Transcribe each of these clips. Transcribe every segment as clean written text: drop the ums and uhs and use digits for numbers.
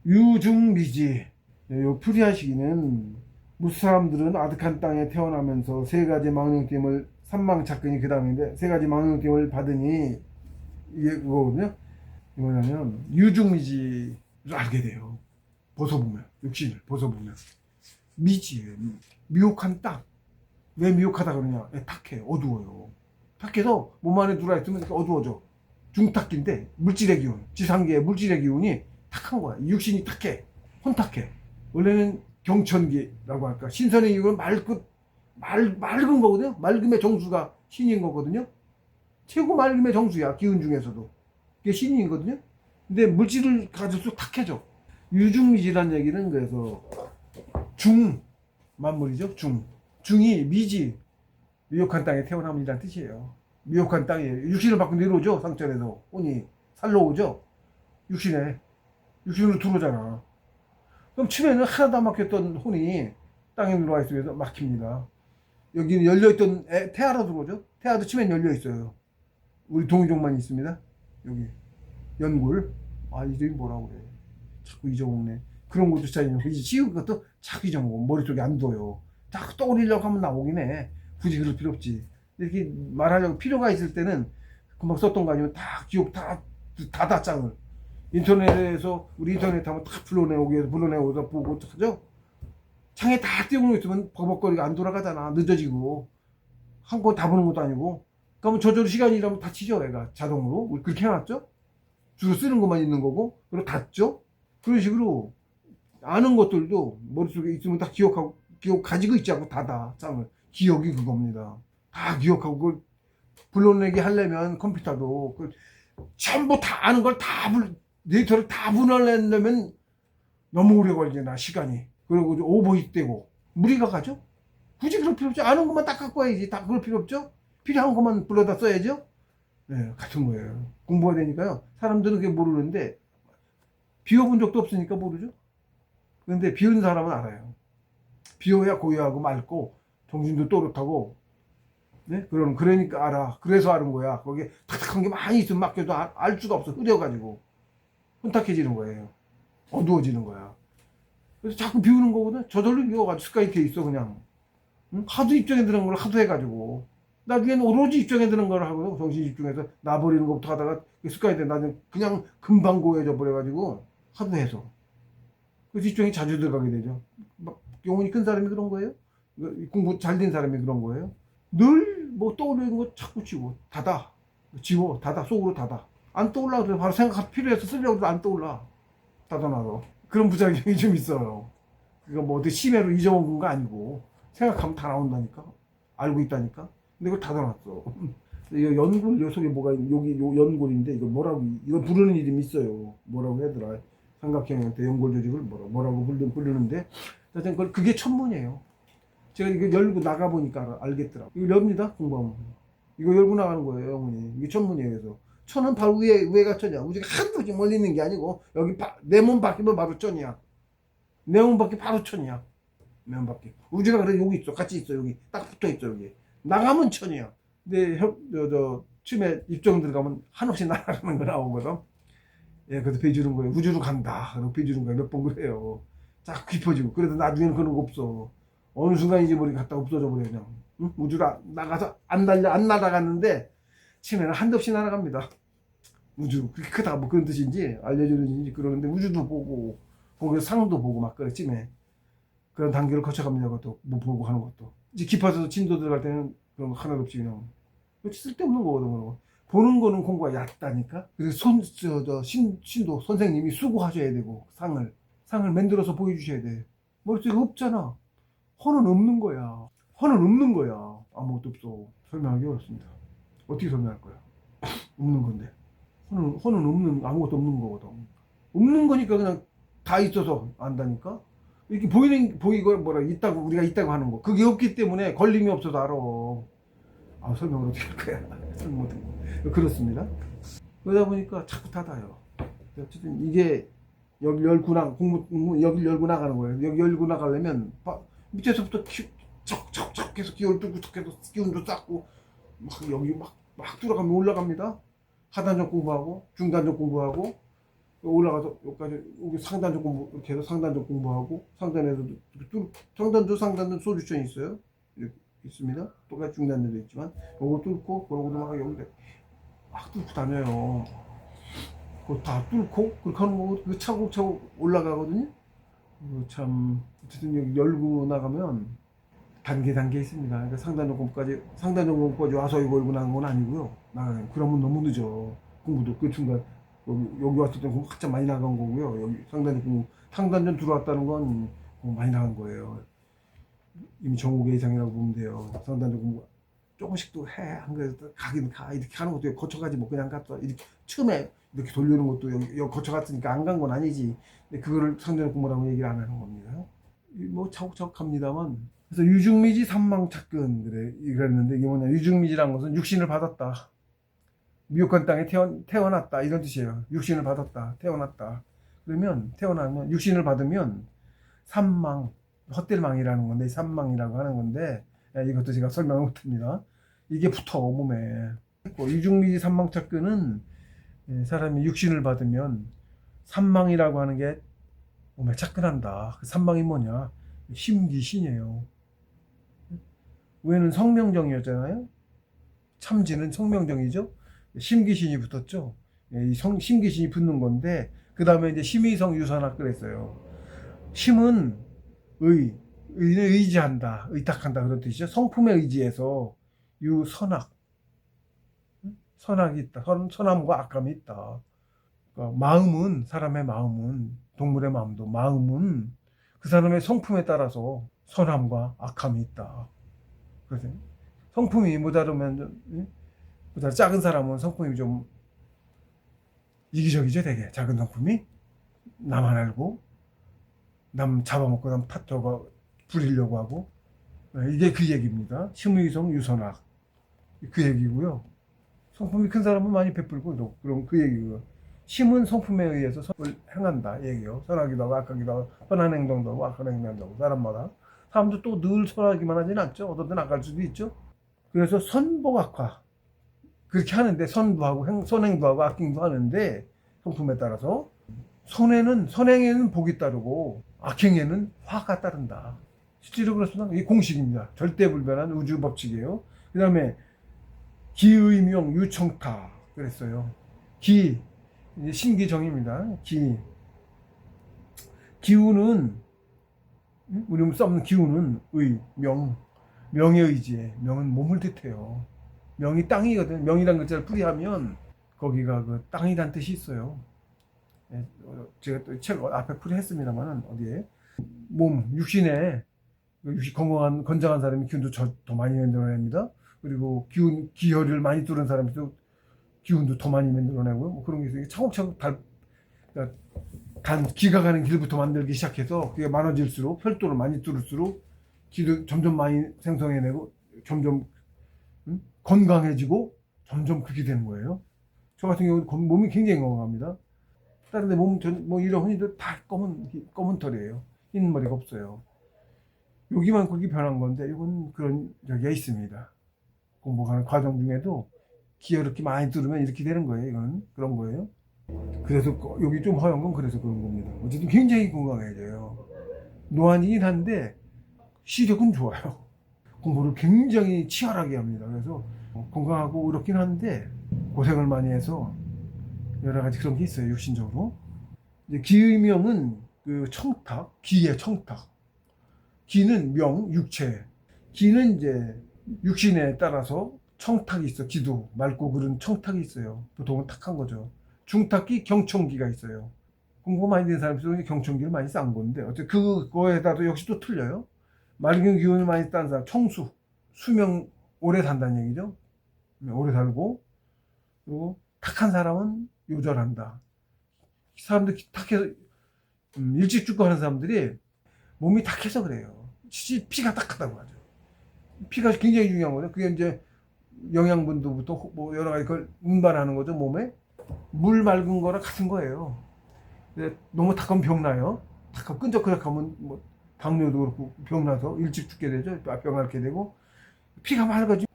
유중미지. 요 풀이하시기는 무사람들은 아득한 땅에 태어나면서 세 가지 망령됨을 삼망착근이 그 다음인데 세 가지 망령됨을 받으니 이게 그거거든요. 뭐냐면 유중미지를 알게 돼요. 벗어보면 육신을 벗어보면 미지예요. 미혹한 땅. 왜 미혹하다 그러냐? 탁해, 어두워요. 탁해서 몸 안에 들어와 있으면 어두워져. 중탁기인데 물질의 기운, 지상계의 물질의 기운이 탁한 거야. 육신이 탁해, 혼탁해. 원래는 경천기라고 할까. 신선의 기운은 맑은 거거든요. 맑음의 정수가 신인 거거든요. 최고 맑음의 정수야. 기운 중에서도 그게 신인이거든요. 근데 물질을 가질수록 탁해져. 유중미지란 얘기는 그래서 중 만물이죠. 중이 미지, 미혹한 땅에 태어남이란 뜻이에요. 미혹한 땅에 육신을 밖으로 내려오죠. 상처에서 혼이 살러 오죠. 육신으로 들어오잖아. 그럼 처음에는 하나도 안 막혔던 혼이 땅에 들어와 있으면서 막힙니다. 여기는 열려있던 태아로 들어오죠. 태아도 처음엔 열려있어요. 우리 동의종만 있습니다. 여기 연골. 아, 이름이 뭐라고 그래. 자꾸 잊어먹네. 그런 것조차 이제 지운 것도 자꾸 잊어먹어. 머릿속에 안 둬요. 자꾸 떠올리려고 하면 나오긴 해. 굳이 그럴 필요 없지. 이렇게 말하려고 필요가 있을 때는 금방 썼던 거 아니면 다 기억 다 짱을. 인터넷에서 우리 인터넷 하면 다 불러내오서 보고 하죠. 창에 다 띄우고 있으면 버벅거리가 안 돌아가잖아. 늦어지고 한 거 다 보는 것도 아니고. 그러면 저절로 시간이 일하면 닫히죠. 애가 자동으로. 우리 그렇게 해놨죠. 주로 쓰는 것만 있는 거고 그리고 닫죠. 그런 식으로 아는 것들도 머릿속에 있으면 다 기억 가지고 있지 않고 닫아. 짱을. 기억이 그겁니다. 다 기억하고 그걸 불러내게 하려면 컴퓨터도 전부 다 아는 걸 데이터를 다 분할내려면 너무 오래 걸리나 시간이. 그리고 오버히트되고 무리가 가죠. 굳이 그럴 필요 없죠. 아는 것만 딱 갖고 와야지. 다 그럴 필요 없죠. 필요한 것만 불러다 써야죠. 네, 같은 거예요. 공부가 되니까요. 사람들은 그게 모르는데 비워본 적도 없으니까 모르죠. 그런데 비운 사람은 알아요. 비워야 고요하고 맑고 정신도 또렷하고. 네? 그러니까 알아. 그래서 아는 거야. 거기에 탁탁한 게 많이 있으면 맡겨도 알 수가 없어. 흐려가지고. 혼탁해지는 거예요. 어두워지는 거야. 그래서 자꾸 비우는 거거든. 저절로 비워가지고 습관이 돼 있어, 그냥. 응? 하도 입장에 드는 걸 하도 해가지고. 나중에는 오로지 입장에 드는 걸 하거든. 정신 집중해서 놔버리는 것부터 하다가 습관이 돼. 나중에 그냥 금방 고해져 버려가지고. 하도 해서. 그래서 입장이 자주 들어가게 되죠. 막 영혼이 큰 사람이 그런 거예요? 공부 잘 된 사람이 그런 거예요? 늘 뭐 떠오르는 거 자꾸 지워. 지워. 속으로 닫아. 안 떠올라도 바로 생각 필요해서 쓰려고 해도 안 떠올라. 닫아놔도. 그런 부작용이 좀 있어요. 그거 뭐 어디 심해로 잊어먹은 거 아니고 생각하면 다 나온다니까. 알고 있다니까. 근데 이걸 닫아놨어. 이 연골 요 속에 뭐가 여기 요 연골인데 이거 뭐라고 이거 부르는 이름이 있어요. 뭐라고 하더라. 삼각형한테 연골 조직을 뭐라고 부르는데 하여튼 그게 천문이에요. 제가 이거 열고 나가보니까 알겠더라고. 이거 엽니다, 공부하면. 이거 열고 나가는 거예요, 영혼이. 이게 천문이에요. 그래서 천은 바로 위에가 천이야. 우주가 한두 점 멀리 있는 게 아니고 여기 내 몸 바뀌면 바로 천이야. 내 몸 바뀌면 바로 천이야. 내 몸 바뀌. 우주가 그래 여기 있어. 같이 있어. 여기 딱 붙어 있어. 여기 나가면 천이야. 근데 처음에 입정 들어가면 한없이 날아가는 거 나오거든. 예, 그래서 배주는 거예요. 우주로 간다. 그리고 배주는 거예요. 몇 번 그래요. 쫙 깊어지고. 그래도 나중에는 그런 거 없어. 어느 순간 잊어버리고 갔다 없어져 버려 그냥. 응? 우주로 나가서 안 날아갔는데 처음에는 한도 없이 날아갑니다. 우주 그렇게 크다 뭐 그런 뜻인지 알려주는지 그러는데 우주도 보고 거기서 상도 보고 막 그래 찜해. 그런 단계를 거쳐갑니다. 그것도 뭐 보고 하는 것도 이제 깊어서 진도 들어갈 때는 그런 거 하나도 없이 그냥 쓸데없는 거거든. 그런 보는 거는 공부가 얕다니까. 그래서 신도 선생님이 수고하셔야 되고 상을 만들어서 보여주셔야 돼. 머릿속에 없잖아. 혼은 없는 거야. 아무것도 없어. 설명하기 어렵습니다. 어떻게 설명할 거야? 없는 건데. 혼은 아무것도 없는 거거든. 없는 거니까 그냥 다 있어서 안다니까? 이렇게 보이고 우리가 있다고 하는 거. 그게 없기 때문에 걸림이 없어서 알아. 아, 설명을 어떻게 할 거야? 설명 못해. 그렇습니다. 그러다 보니까 자꾸 닫아요. 어쨌든 이게 여기 열고 여기 열고 나가는 거예요. 여기 열고 나가려면 밑에서부터 척척척 해서 기운을 뚝뚝해서 기운도 쌓고 여기 막 들어가면 올라갑니다. 하단적 공부하고 중단적 공부하고 올라가서 여기까지 여기 상단조 공부 이렇게 해서 상단조 공부하고 상단에서도 상단조 솔루션이 있어요. 이렇게 있습니다. 똑같이 중단되어 있지만 요거 뚫고 그러고도 막 여기 막 뚫고 다녀요. 그거 다 뚫고 그렇게 하는 거 그 차곡차곡 올라가거든요. 참 어쨌든 여기 열고 나가면 단계 있습니다. 그러니까 상단조 공부까지 와서 이거 열고 나간 건 아니고요. 나가면 그러면 너무 늦어. 공부도 그 중간 여기 왔을 때 공부 한참 많이 나간 거고요. 여기 상단전 들어왔다는 건 많이 나간 거예요. 이미 정옥의 이상이라고 보면 돼요. 상단전 공부 조금씩 또 해. 한 거에서 가긴 가. 이렇게 하는 것도 거쳐가지 뭐 그냥 갔다. 이렇게 처음에 이렇게 돌리는 것도 여기 거쳐갔으니까 안 간 건 아니지. 근데 그거를 상단전 공부라고 얘기를 안 하는 겁니다. 뭐 차곡차곡 합니다만. 그래서 유중미지 삼망착근 이랬는데 이게 뭐냐. 유중미지라는 것은 육신을 받았다. 미혹한 땅에 태어났다 이런 뜻이에요. 육신을 받았다, 태어났다. 그러면 태어나면 육신을 받으면 삼망, 헛될망이라는 건데 삼망이라고 하는 건데 이것도 제가 설명을 못합니다. 이게 붙어 몸에. 유중미지 삼망착근은 사람이 육신을 받으면 삼망이라고 하는 게 몸에 착근한다. 그 삼망이 뭐냐? 심기신이에요. 왜는 성명정이었잖아요. 참지는 성명정이죠. 심기신이 붙었죠. 이 심기신이 붙는 건데 그 다음에 이제 심의성 유선학 그랬어요. 심은 의는 의지한다, 의탁한다 그런 뜻이죠. 성품에 의지해서 유선학, 선악이 있다. 선함과 악함이 있다. 그러니까 마음은 사람의 마음은 동물의 마음도 마음은 그 사람의 성품에 따라서 선함과 악함이 있다. 그래서 성품이 모자르면 작은 사람은 성품이 좀 이기적이죠, 되게. 작은 성품이. 나만 알고, 남 잡아먹고, 남 탓하고, 부리려고 하고. 이게 그 얘기입니다. 심의성 유선학. 그 얘기고요. 성품이 큰 사람은 많이 베풀고, 그럼 그 얘기고요. 심은 성품에 의해서 선을 행한다, 얘기요. 선하기도 하고, 악하기도 하고, 선한 행동도 하고, 악한 행동도 하고, 사람마다. 사람도 또 늘 선하기만 하진 않죠. 어떤 때는 악할 수도 있죠. 그래서 선복악화. 그렇게 하는데 선도 하고 선행도 하고 악행도 하는데 성품에 따라서 선행에는 복이 따르고 악행에는 화가 따른다. 실제로 그렇습니다. 이게 공식입니다. 절대불변한 우주 법칙이에요. 그 다음에 기의명 유청타 그랬어요. 기 이제 신기정입니다. 기우는 우리 써먹는 기우는 명의 의지에 명은 몸을 뜻해요. 명이 땅이거든. 명이란 글자를 풀이하면 거기가 그 땅이란 뜻이 있어요. 제가 또 책 앞에 풀이했습니다만은 어디에 몸 육신에 건강한 건장한 사람이 기운도 더 많이 만들어냅니다. 그리고 기혈을 많이 뚫은 사람이 또 기운도 더 많이 만들어내고요. 뭐 그런 게 있어요. 차곡차곡 그러니까 기가 가는 길부터 만들기 시작해서 그게 많아질수록 혈도를 많이 뚫을수록 기도 점점 많이 생성해내고 점점 건강해지고 점점 그렇게 되는 거예요. 저 같은 경우는 몸이 굉장히 건강합니다. 다른 데 뭐 이런 흔히들 다 검은 털이에요. 흰 머리가 없어요. 여기만 그렇게 변한 건데 이건 그런 적이 있습니다. 공부하는 과정 중에도 기어 이렇게 많이 뚫으면 이렇게 되는 거예요. 이건 그런 거예요. 그래서 여기 좀 허연 건 그래서 그런 겁니다. 어쨌든 굉장히 건강해져요. 노안이긴 한데 시력은 좋아요. 공부를 굉장히 치열하게 합니다. 그래서 건강하고 그렇긴 한데 고생을 많이 해서 여러 가지 그런 게 있어요. 육신적으로. 이제 기의명은 그 청탁, 기의 청탁. 기는 명, 육체. 기는 이제 육신에 따라서 청탁이 있어. 기도 맑고 그런 청탁이 있어요. 보통은 탁한 거죠. 중탁기, 경청기가 있어요. 공부 많이 된 사람들은 경청기를 많이 싼 건데 어쨌든 그거에다도 역시 또 틀려요. 맑은 기운을 많이 딴 사람, 청수, 수명 오래 산다는 얘기죠. 오래 살고, 그리고 탁한 사람은 요절한다. 사람들 탁해서 일찍 죽고 하는 사람들이 몸이 탁해서 그래요. 피가 탁하다고 하죠. 피가 굉장히 중요한 거죠. 그게 이제 영양분도부터 뭐 여러 가지 그걸 운반하는 거죠. 몸에 물 맑은 거랑 같은 거예요. 너무 탁하면 병나요. 탁하고 끈적끈적하면 뭐 당뇨도 그렇고 병나서 일찍 죽게 되죠. 병 앓게 되고 피가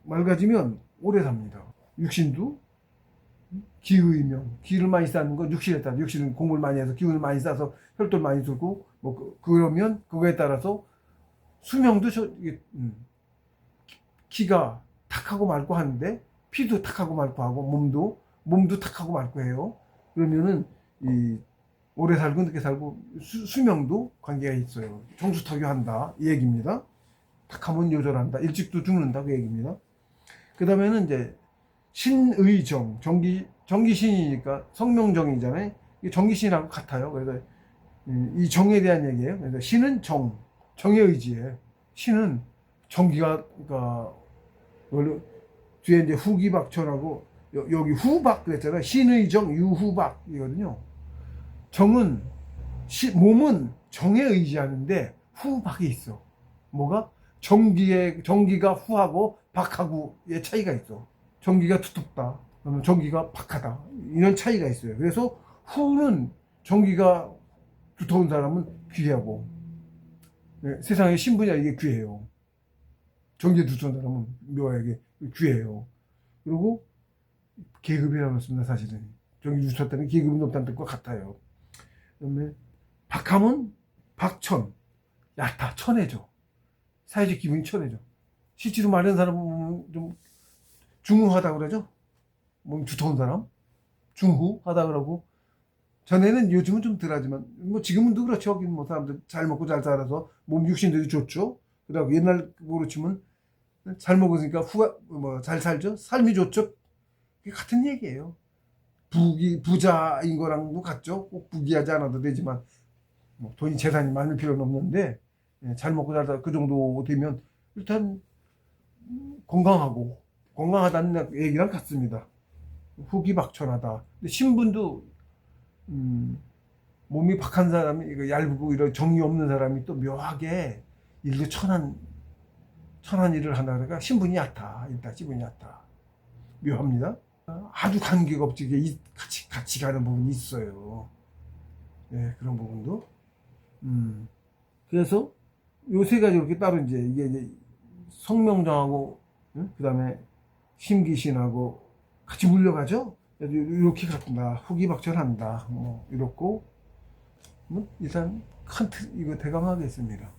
맑아지면 오래 삽니다. 육신도 기의명, 기를 많이 쌓는 거 육신에 따라, 육신은 공부를 많이 해서 기운을 많이 쌓아서 혈도를 많이 들고 뭐 그러면 그거에 따라서 수명도 이게, 기가 탁하고 맑고 하는데 피도 탁하고 맑고 하고 몸도 탁하고 맑고 해요. 그러면은 이 오래 살고 늦게 살고 수명도 관계가 있어요. 정수타교한다 이 얘기입니다. 탁하면 요절한다, 일찍도 죽는다 그 얘기입니다. 그 다음에는 이제 신의정, 정기신이니까 성명정이잖아요. 이게 정기신하고 같아요. 그래서 이 정에 대한 얘기예요. 그래서 신은 정의 의지에, 신은 정기가, 그러니까 원래 뒤에 이제 후기박천하고 여기 후박 그랬잖아요. 신의정 유후박이거든요. 정은 몸은 정에 의지하는데 후박이 있어. 뭐가? 정기가 후하고 박하고의 차이가 있어. 정기가 두텁다, 그러면 정기가 박하다, 이런 차이가 있어요. 그래서 후는 정기가 두터운 사람은 귀하고, 네, 세상에 신분이야 이게 귀해요. 정기 두터운 사람은 묘하게 귀해요. 그리고 계급이라고 했습니다. 사실은 정기 두텁다는 계급이 높다는 뜻과 같아요. 그다음에 박하면 박천, 얕아, 천해져. 사회적 기분이 천해져. 실제로 말하는 사람은 좀 중후하다 그러죠. 몸 두터운 사람 중후하다 그러고, 전에는, 요즘은 좀 덜하지만 뭐 지금은 또 그렇죠. 뭐 사람들 잘 먹고 잘 살아서 몸 육신들이 좋죠. 그러고 옛날으로 치면 잘 먹으니까 후가 뭐 잘 살죠. 삶이 좋죠. 그게 같은 얘기예요. 부자인 거랑도 같죠. 꼭 부귀하지 않아도 되지만 뭐 돈이 재산이 많을 필요는 없는데, 잘 먹고 잘 살아 그 정도 되면 일단 건강하다는 얘기랑 같습니다. 후기박천하다. 근데 신분도 몸이 박한 사람이, 이거 얇고 이런 정이 없는 사람이 또 묘하게 일도 천한 일을 하다가 신분이 얕다. 일단 신분이 얕다. 묘합니다. 아주 관계가 없지. 이게 같이 가는 부분이 있어요. 네, 그런 부분도. 그래서 요 세 가지 이렇게 따로 이게 성명정하고, 그 다음에 심기신하고 같이 물려가죠. 이렇게 같다. 후기박천한다. 뭐 이렇고, 일단 큰 틀 이거 대강하겠습니다.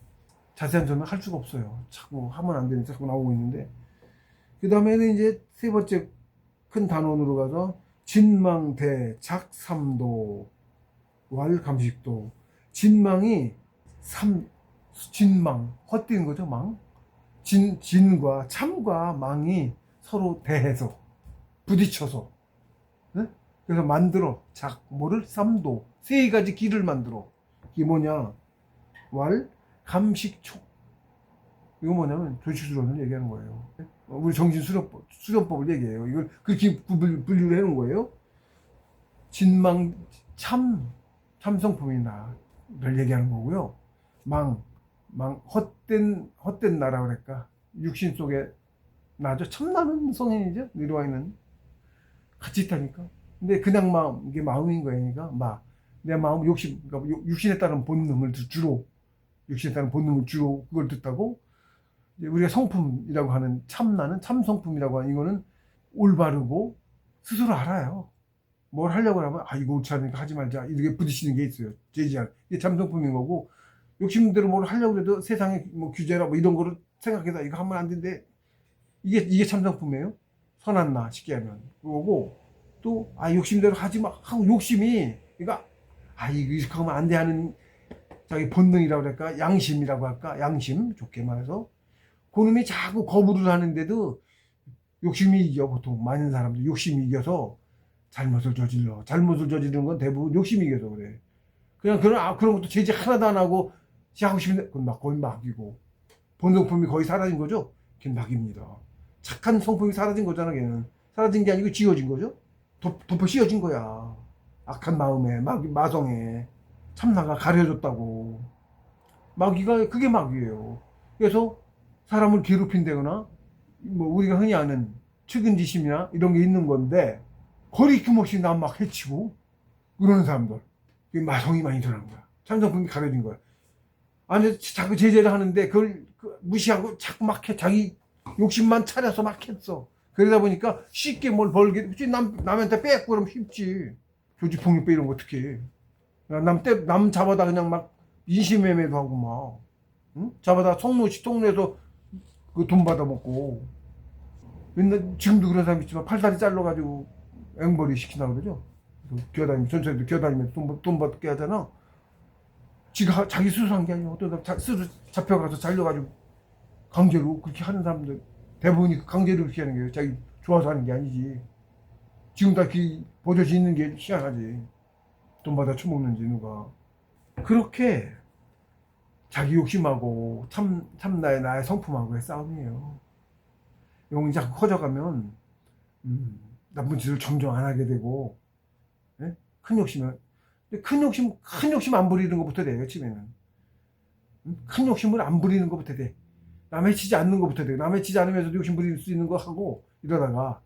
자세한 설명 할 수가 없어요. 자꾸 하면 안 되니까 자꾸 나오고 있는데, 그 다음에는 이제 세 번째 큰 단원으로 가서 진망대 작삼도 왈감식도. 진망이 진망 헛되는 거죠. 망, 진과 참과 망이 서로 대해서 부딪혀서, 네? 그래서 만들어 뭐를 삼도, 세 가지 길을 만들어. 이게 뭐냐? 왈감식촉. 이거 뭐냐면 조치수론을 얘기하는 거예요. 우리 정신수련법을 얘기해요. 이걸 그렇게 분류를 해놓은 거예요. 진망, 참성품이나를 얘기하는 거고요. 헛된 나라 그럴까? 육신 속에 나죠. 참나는 성인이죠. 이루어 있는 같이 있다니까. 근데 그냥 이게 마음인 거니까 내 마음 그러니까 육신에 따른 본능을 주로 그걸 듣다고, 우리가 성품이라고 하는 참나는, 참성품이라고 하는 이거는 올바르고 스스로 알아요. 뭘 하려고 하면 이거 옳지 않으니까 하지 말자, 이렇게 부딪히는 게 있어요. 제지할. 이게 참성품인 거고, 욕심대로 뭘 하려고 해도 세상에 뭐 규제나 뭐 이런 거를 생각해서 이거 하면 안 된대. 이게 참성품이에요. 선한 나 쉽게 하면 그거고, 또 욕심대로 하지 마 하고 욕심이, 그러니까 이거 이렇게 하면 안 돼 하는 자기 본능이라고 할까, 양심이라고 할까, 양심 좋게 말해서 그놈이 자꾸 거부를 하는데도 욕심이 이겨. 보통 많은 사람들 욕심이 이겨서 잘못을 저지르는 건 대부분 욕심이 이겨서 그래. 그냥 그런 것도 제지 하나도 안 하고 하고 싶은데 그건 거의 막이고, 본성품이 거의 사라진 거죠. 걔는 막입니다. 착한 성품이 사라진 거잖아. 걔는 사라진 게 아니고 지워진 거죠. 덮어 씌워진 거야. 악한 마음에, 마성에 참나가 가려졌다고. 그게 마귀예요. 그래서 사람을 괴롭힌다거나, 뭐 우리가 흔히 아는 측은지심이나 이런 게 있는 건데, 거리낌 없이 남 막 해치고 그러는 사람들, 마성이 많이 드러난 거야. 참성품이 가려진 거야. 아니, 자꾸 제재를 하는데 그걸 무시하고 자꾸 막 해. 자기 욕심만 차려서 막 했어. 그러다 보니까 쉽게 뭘 벌게, 그치? 남한테 뺏고 그러면 쉽지. 조직폭력배 이런 거 어떻게. 남 잡아다 그냥 막 인신매매도 하고 막. 응? 잡아다 통로에서 그 돈 받아먹고. 맨날 지금도 그런 사람 있지만 팔다리 잘라가지고 앵벌이 시키나 그러죠. 전체도 기어다니면서 돈 받게 하잖아. 지가 자기 스스로 한 게 아니야. 어쩌다 스스로 잡혀가서 잘려가지고 강제로 그렇게 하는 사람들 대부분이 강제로 그렇게 하는 거예요. 자기 좋아서 하는 게 아니지. 지금 다 버젓이 있는 게 희한하지. 돈 받아 처먹는지 누가. 그렇게 자기 욕심하고 나의 성품하고의 싸움이에요. 이건 자꾸 커져가면 나쁜 짓을 점점 안 하게 되고, 예? 큰 욕심은. 근데 큰 욕심 안 부리는 것부터 돼요, 처음에는. 큰 욕심을 안 부리는 것부터 돼. 남 해치지 않는 것부터 돼. 남 해치지 않으면서도 욕심 부릴 수 있는 거 하고, 이러다가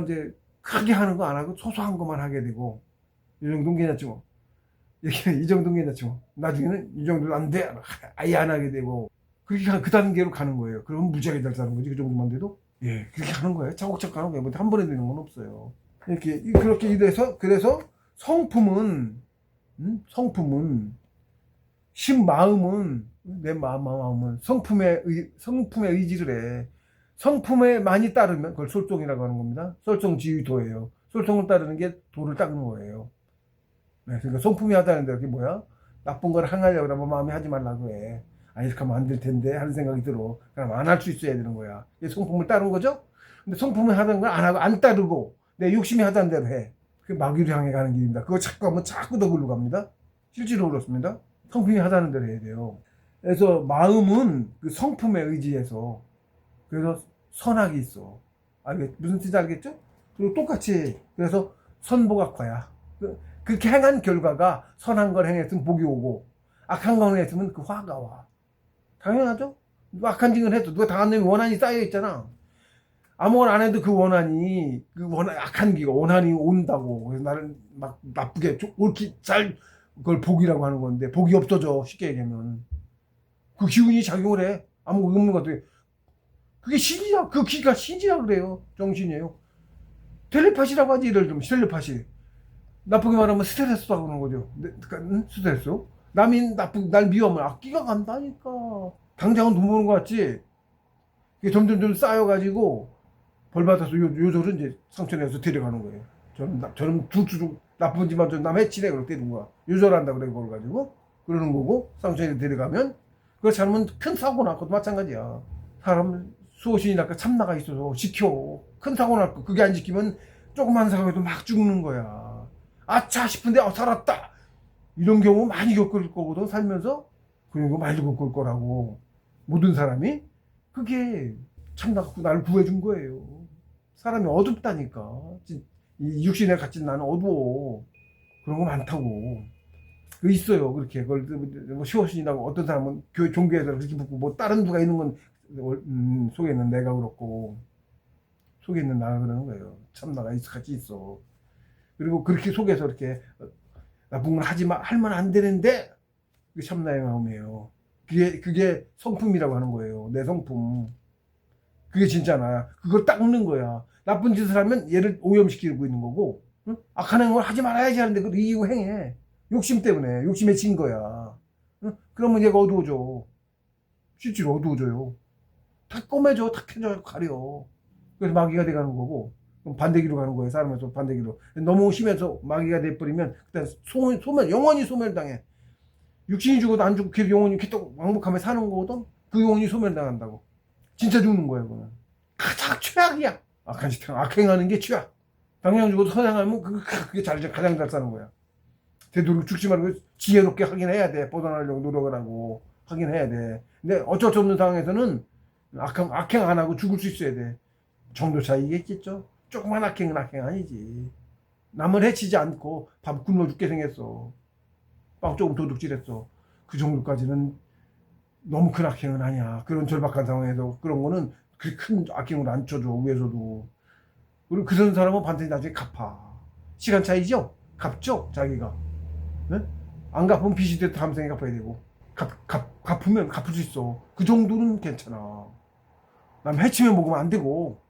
이제 크게 하는 거 안 하고 소소한 것만 하게 되고, 이 정도는 괜찮지 뭐. 이 정도는 괜찮지 뭐. 나중에는 이 정도는 안 돼. 아예 안 하게 되고, 그렇게 그 단계로 가는 거예요. 그러면 무지하게 잘 사는 거지, 그 정도만 돼도. 예, 그렇게 하는 거예요. 차곡차곡 하는 거예요. 한 번에 되는 건 없어요. 그렇게 이래서, 그래서 성품은 마음은, 내 마음은 성품의 의지를 해. 성품에 많이 따르면, 그걸 솔종이라고 하는 겁니다. 솔종지휘도예요. 솔종을 따르는 게 도를 닦는 거예요. 네, 그러니까 성품이 하다는 데 그게 뭐야? 나쁜 걸 행하려고 그러면 마음이 하지 말라고 해. 아, 이렇게 하면 안 될 텐데 하는 생각이 들어. 그럼 안 할 수 있어야 되는 거야. 이게 성품을 따르는 거죠? 근데 성품을 하던 걸 안 하고, 안 따르고, 내 욕심이 하던 대로 해. 그게 마귀를 향해 가는 길입니다. 그거 자꾸 하면 자꾸 더 글로 갑니다. 실제로 그렇습니다. 성품이 하다는 대로 해야 돼요. 그래서 마음은 그 성품에 의지해서, 그래서 선악이 있어. 무슨 뜻인지 알겠죠? 그리고 똑같이, 그래서 선복악화야. 그렇게 행한 결과가 선한 걸 행했으면 복이 오고, 악한 걸 행했으면 그 화가 와. 당연하죠? 악한 짓을 해도 누가 당한 놈이 원한이 쌓여 있잖아. 아무거나 안 해도 그 원한이, 악한 기가 원한이 온다고. 그래서 나를 막 나쁘게, 옳게 그걸 복이라고 하는 건데, 복이 없어져. 쉽게 얘기하면. 그 기운이 작용을 해. 아무것도 없는 것 같아. 그게 신이야. 그 기가 신이라 그래요. 정신이에요. 텔레파시라고 하지, 예를 들면. 텔레파시. 나쁘게 말하면 스트레스라고 하는 거죠. 스트레스. 날 미워하면 기가 간다니까. 당장은 돈 버는 것 같지? 이게 점점 쌓여가지고, 벌 받아서 요절은 이제 상처내서 데려가는 거예요. 저는 둘 나쁜 짓만 좀 남 해치네. 그렇게 되는 거야. 요절한다 그래, 그걸 가지고. 그러는 거고, 상처에 데려가면, 그걸 잘하면 큰 사고 날 것도 마찬가지야. 사람 수호신이 날까 참나가 있어서 지켜. 큰 사고 날 거. 그게 안 지키면 조그만 사고에도 막 죽는 거야. 아차 싶은데, 살았다. 이런 경우 많이 겪을 거거든, 살면서. 그런 거 많이 겪을 거라고. 모든 사람이. 그게 참나가 나를 구해준 거예요. 사람이 어둡다니까. 이 육신에 갇힌 나는 어두워. 그런 거 많다고. 있어요. 그렇게. 그걸 뭐 시호신이라고 어떤 사람은 종교에서 그렇게 붙고, 뭐 다른 누가 있는 건, 속에 있는 내가 그렇고, 속에 있는 나가 그러는 거예요. 참나가 같이 있어. 그리고 그렇게 속에서 이렇게 나쁜 걸 하면 안 되는데, 그게 참나의 마음이에요. 그게 성품이라고 하는 거예요. 내 성품. 그게 진짜 나야. 그걸 닦는 거야. 나쁜 짓을 하면 얘를 오염시키고 있는 거고, 응? 악한 걸 하지 말아야지 하는데 그걸 이기고 행해. 욕심 때문에. 욕심에 진 거야. 응? 그러면 얘가 어두워져. 실제로 어두워져요. 다 꼬매져. 다 켜져. 가려. 그래서 마귀가 돼가는 거고, 그럼 반대기로 가는 거예요. 사람에서 반대기로. 너무 심해서 마귀가 돼버리면, 그때 영원히 소멸당해. 육신이 죽어도 안 죽고 계속 영원히 계속 왕복하며 사는 거거든? 그 영혼이 소멸당한다고. 진짜 죽는 거야, 그거는. 가장 최악이야. 악한 짓, 악행하는 게 최악. 당장 죽어도 선행하면 그게 가장 잘 사는 거야. 되도록 죽지 말고 지혜롭게 하긴 해야 돼. 뻗어나려고 노력을 하고 하긴 해야 돼. 근데 어쩔 수 없는 상황에서는 악행 안 하고 죽을 수 있어야 돼. 정도 차이겠죠? 조그만 악행은 악행 아니지. 남을 해치지 않고 밥 굶어 죽게 생겼어. 빵 조금 도둑질했어. 그 정도까지는 너무 큰 악행은 아니야. 그런 절박한 상황에서 그런 거는 그렇게 큰 악행을 안 쳐줘, 위에서도. 그리고 그런 사람은 반드시 나중에 갚아. 시간 차이죠? 갚죠, 자기가. 네? 안 갚으면 빚이 돼도 다음 생에 갚아야 되고. 갚으면 갚을 수 있어. 그 정도는 괜찮아. 남 해치면 먹으면 안 되고.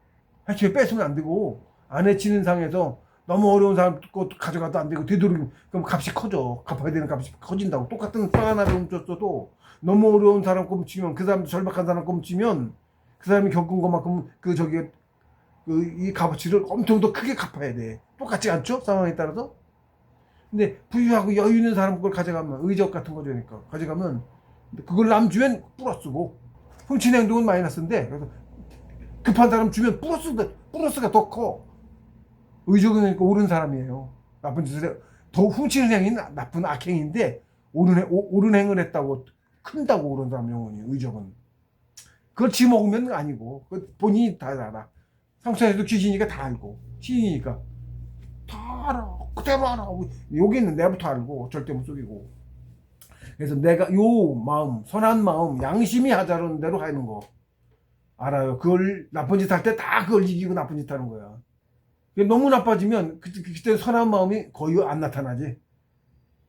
해초에 뺏으면 안 되고, 안 해치는 상에서 너무 어려운 사람 것도 가져가도 안 되고, 되도록이면, 그럼 값이 커져. 갚아야 되는 값이 커진다고. 똑같은 빵 하나를 훔쳤어도, 너무 어려운 사람 거 훔치면, 그 사람 절박한 사람 거 훔치면, 그 사람이 겪은 것만큼, 이 값어치를 엄청 더 크게 갚아야 돼. 똑같지 않죠? 상황에 따라서? 근데 부유하고 여유 있는 사람 걸 가져가면, 의적 같은 거 주니까, 가져가면, 그걸 남 주면 플러스고, 훔친 행동은 마이너스인데, 그래서 급한 사람 주면 플러스가 더 커. 의적은 옳은 사람이에요. 나쁜 짓을 더 훔치는 행위 나쁜 악행인데 옳은 행을 했다고 큰다고 옳은 사람 영혼이 의적은. 그걸 지먹으면 아니고 본인이 다 알아. 상처에도 귀신이니까 다 알고 신이니까 다 알아. 그대로 알아. 여기는 내부터 알고 절대 못 속이고. 그래서 내가 요 마음 선한 마음 양심이 하자는 대로 하는 거 알아요. 그걸 나쁜 짓 할 때 다 그걸 이기고 나쁜 짓 하는 거야. 너무 나빠지면 그때 선한 마음이 거의 안 나타나지.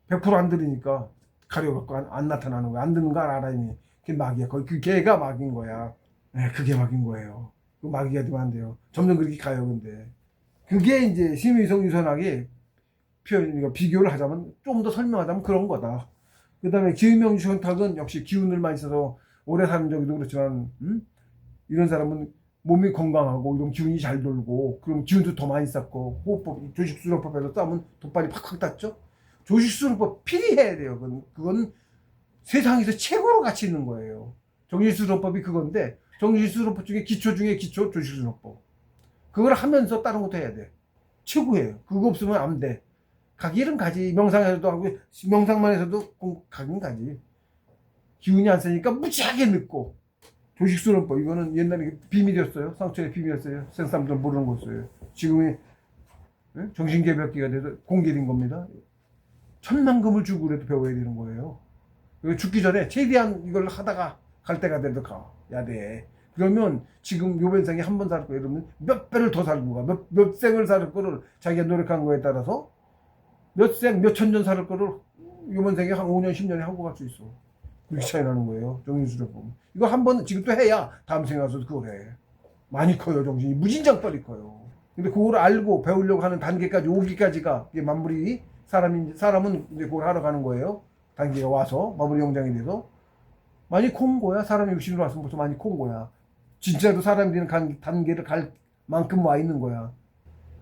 100%안 들으니까 가려갖고 안 나타나는 거야. 안 듣는 거 알아 이미. 그게 마귀야. 거의 그 개가 마귀인 거야. 네, 그게 마귀인 거예요. 그 마귀가 되면 안 돼요. 점점 그렇게 가요. 근데 그게 이제 심의성 유선학이 비교를 하자면 좀 더 설명하자면 그런 거다. 그 다음에 기의명주현탁은 역시 기운을 많이 써서 오래 사는 적도 그렇지만 이런 사람은 몸이 건강하고 이런 기운이 잘 돌고 그럼 기운도 더 많이 쌓고 호흡법 조식수련법에서 싸면 돗발이 팍팍 닿죠. 조식수련법 필히 해야 돼요. 그건 세상에서 최고로 가치 있는 거예요. 정신수련법이 그건데 정신수련법 중에 기초 중에 기초 조식수련법. 그걸 하면서 다른 것도 해야 돼. 최고예요. 그거 없으면 안 돼. 가기는 가지. 명상에서도 하고 명상만 해서도 가긴 가지. 기운이 안 세니까 무지하게 늦고. 조식수련법 이거는 옛날에 비밀이었어요. 상처의 비밀이었어요. 생사람들 모르는 거였어요. 지금의 정신개벽기가 돼서 공개된 겁니다. 천만금을 주고 그래도 배워야 되는 거예요. 죽기 전에 최대한 이걸 하다가 갈 때가 돼도 가야 돼. 그러면 지금 요변생에 한 번 살 거예요. 그러면 몇 배를 더 살고 가. 몇 생을 살 거를 자기가 노력한 거에 따라서 몇 생, 몇 천년 살 거를 요변생에 한 5년, 10년에 하고 갈 수 있어. 그렇게 차이 나는 거예요. 정신수련법. 이거 한 번 지금 또 해야 다음 생에 와서 그걸 해. 많이 커요. 정신이. 무진장 빨리 커요. 근데 그걸 알고 배우려고 하는 단계까지 오기까지가 이게 만물이 사람은 이제 그걸 하러 가는 거예요. 단계가 와서 마무리 영장이 돼서 많이 큰 거야. 사람이 육신으로 왔으면 벌써 많이 큰 거야. 진짜로 사람이 되는 단계를 갈 만큼 와 있는 거야.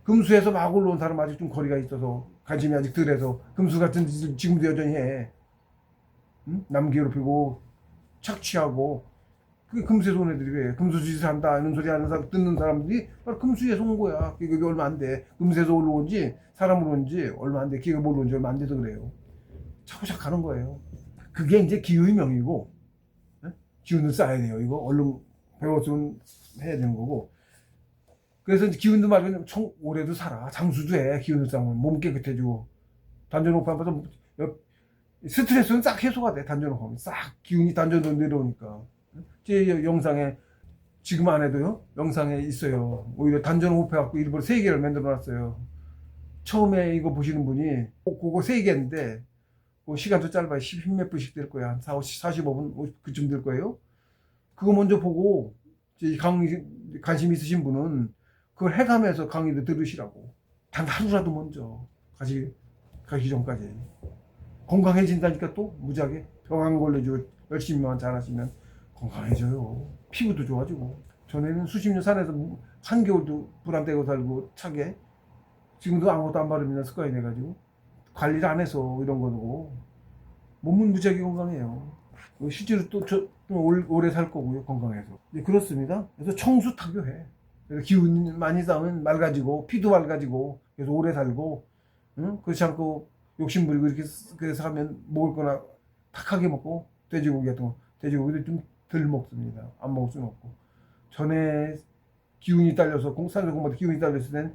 금수에서 막 올라온 사람 아직 좀 거리가 있어서 관심이 아직 덜해서 금수 같은 짓을 지금도 여전히 해. 응? 남 괴롭히고 착취하고 그게 금수에서 온 애들이 왜 금수 짓을 한다 이런 소리 하는 사람 듣는 사람들이 바로 금수에서 온 거야. 그게 얼마 안 돼. 금수에서 올라온지 사람으로 온지 얼마 안 돼. 기가 올라온지 얼마 안 돼서 그래요. 차고작 하는 거예요. 그게 이제 기후의 명이고 기운을 쌓아야 돼요. 이거 얼른 배웠으면 해야 되는 거고. 그래서 이제 기운도 말하면 오래도 살아. 장수도 해. 기운을 쌓으면 몸 깨끗해지고 단전호흡하면서 스트레스는 싹 해소가 돼. 단전호흡하면 싹 기운이 단전으로 내려오니까. 제 영상에 지금 안 해도요. 영상에 있어요. 오히려 단전호흡해갖고 일부러 3개를 만들어놨어요. 처음에 이거 보시는 분이 그거 3개인데 시간도 짧아요. 10몇 분씩 될 거야. 한 45분 그쯤 될 거예요. 그거 먼저 보고 관심 있으신 분은 그걸 해가면서 강의도 들으시라고. 단 하루라도 먼저 가기 전까지. 건강해진다니까 또 무지하게 병 안 걸려주고 열심히만 잘하시면 건강해져요. 피부도 좋아지고. 전에는 수십 년 산에서 한겨울도 불 안 떼고 살고 차게 지금도 아무것도 안 바르면 습관이 돼가지고 관리를 안 해서 이런 거고 몸은 무지하게 건강해요. 실제로 또 오래 살 거고요. 건강해서. 네, 그렇습니다. 그래서 청수 타교해. 그래서 기운 많이 쌓으면 맑아지고 피도 맑아지고 그래서 오래 살고 그렇지 않고 욕심부리고 이렇게 그래서 하면 먹을 거나 탁하게 먹고 돼지고기 같은 거 돼지고기도 좀 덜 먹습니다. 안 먹을 수는 없고 전에 기운이 딸려서 산소 공부할 때 기운이 딸렸을 때는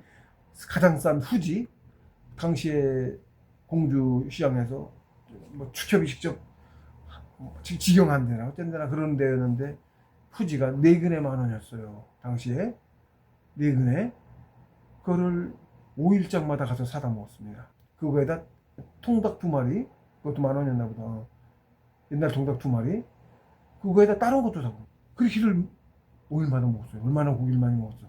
가장 싼 후지 당시에 공주 시장에서 뭐 축협이 직접 직영한 데나 어쩐 데나 그런 데였는데 후지가 4근에 10,000원이었어요. 당시에 4근에 그거를 5일장마다 가서 사다 먹었습니다. 그거에다 통닭 2마리 그것도 10,000원이었나 보다. 옛날 통닭 2마리 그거에다 다른 것도 사고 그렇게를 5일마다 먹었어요. 얼마나 고기를 많이 먹었어.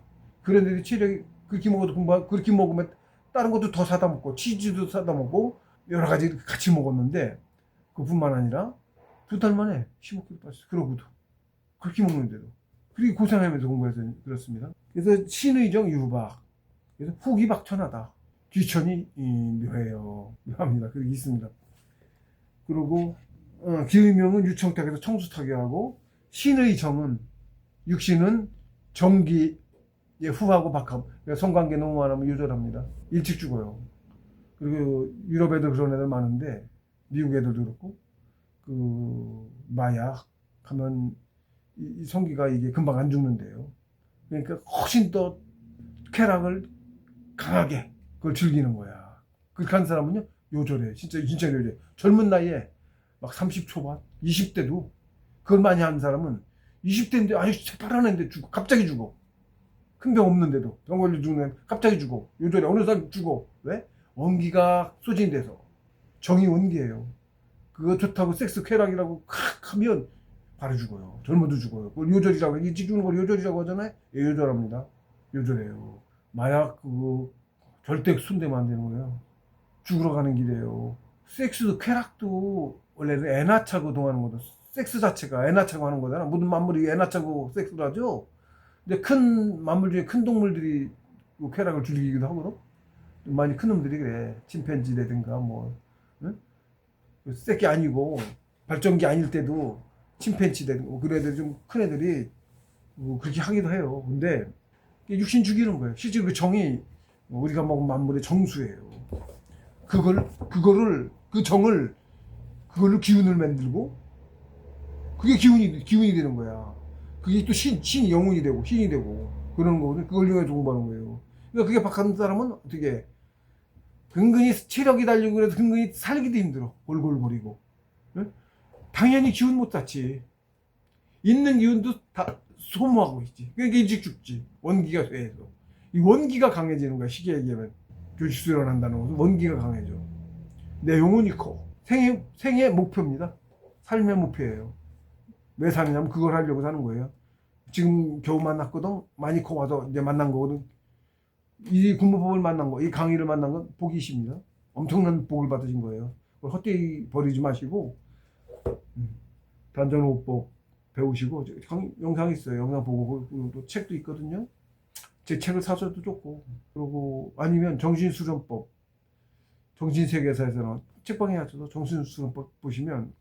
그런 애들이 체력이 그렇게 먹어도 그렇게 먹으면 다른 것도 더 사다 먹고 치즈도 사다 먹고 여러 가지 같이 먹었는데 그뿐만 아니라 2달 만에 15kg 빠졌어요. 그러고도 그렇게 먹는데도 그리고 고생하면서 공부해서 그렇습니다. 그래서 신의정 유박 그래서 후기 박천하다 귀천이 묘해요 합니다. 그렇게 있습니다. 그리고 기의명은 유청탁에서 청수탁이하고 신의정은 육신은 정기 후하고 박함. 그러니까 성관계 너무 많으면 유절합니다. 일찍 죽어요. 그리고 유럽 애들 그런 애들 많은데 미국 애들도 그렇고 그 마약 하면 이 성기가 이게 금방 안 죽는데요. 그러니까 훨씬 더 쾌락을 강하게 그걸 즐기는 거야. 그렇게 하는 사람은요 요절해. 진짜 요절해. 젊은 나이에 막 30 초반 20대도 그걸 많이 하는 사람은 20대인데 아주 새파란 애인데 죽어. 갑자기 죽어. 큰 병 없는데도 병 걸려 죽는 갑자기 죽어. 요절해. 어느 사람 죽어. 왜? 원기가 소진돼서. 정이 원기예요. 그거 좋다고 섹스 쾌락이라고 칵 하면 바로 죽어요. 젊어도 죽어요. 그걸 요절이라고 일찍 죽는 걸 요절이라고 하잖아요. 예, 요절합니다. 요절해요. 마약 그거 절대 손대면 안 되는 거예요. 죽으러 가는 길이에요. 섹스도 쾌락도 원래는 애 낳자고 동하는 거도 섹스 자체가 애 낳자고 하는 거잖아. 모든 만물이 애 낳자고 섹스를 하죠. 근데 큰 만물 중에 큰 동물들이 그 쾌락을 즐기기도 하거든. 많이 큰 놈들이 그래. 침팬지라든가 뭐 응? 새끼 아니고 발전기 아닐 때도 침팬지라든가 뭐 그런 애들 좀 큰 애들이 뭐 그렇게 하기도 해요. 근데 육신 죽이는 거예요. 실제로 그 정이 우리가 먹은 만물의 정수예요. 그거를 그 정을 그걸로 기운을 만들고 그게 기운이 되는 거야. 그게 또 신이 영혼이 되고 신이 되고 그러는 거거든. 그걸 이용해서 공부하는 거예요. 그러니까 그게 박한 사람은 어떻게 근근히 체력이 달리고 그래서 근근히 살기도 힘들어. 골골거리고. 응? 당연히 기운 못 쌓지. 있는 기운도 다 소모하고 있지. 그러니까 일찍 죽지. 원기가 쇠해서. 이 원기가 강해지는 거야. 쉽게 얘기하면. 교시수련 한다는 것은 원기가 강해져. 내 영혼이 커. 생의 목표입니다. 삶의 목표예요. 왜 사느냐면 그걸 하려고 사는 거예요. 지금 겨우 만났거든. 많이 커와서 이제 만난 거거든. 이 공부법을 만난 거, 이 강의를 만난 건 복이십니다. 엄청난 복을 받으신 거예요. 헛되이 버리지 마시고 단전호흡법 배우시고 영상 있어요. 영상 보고 또 책도 있거든요. 제 책을 사셔도 좋고 그리고 아니면 정신수련법 정신세계사에서는 책방에 가셔서 정신수련법 보시면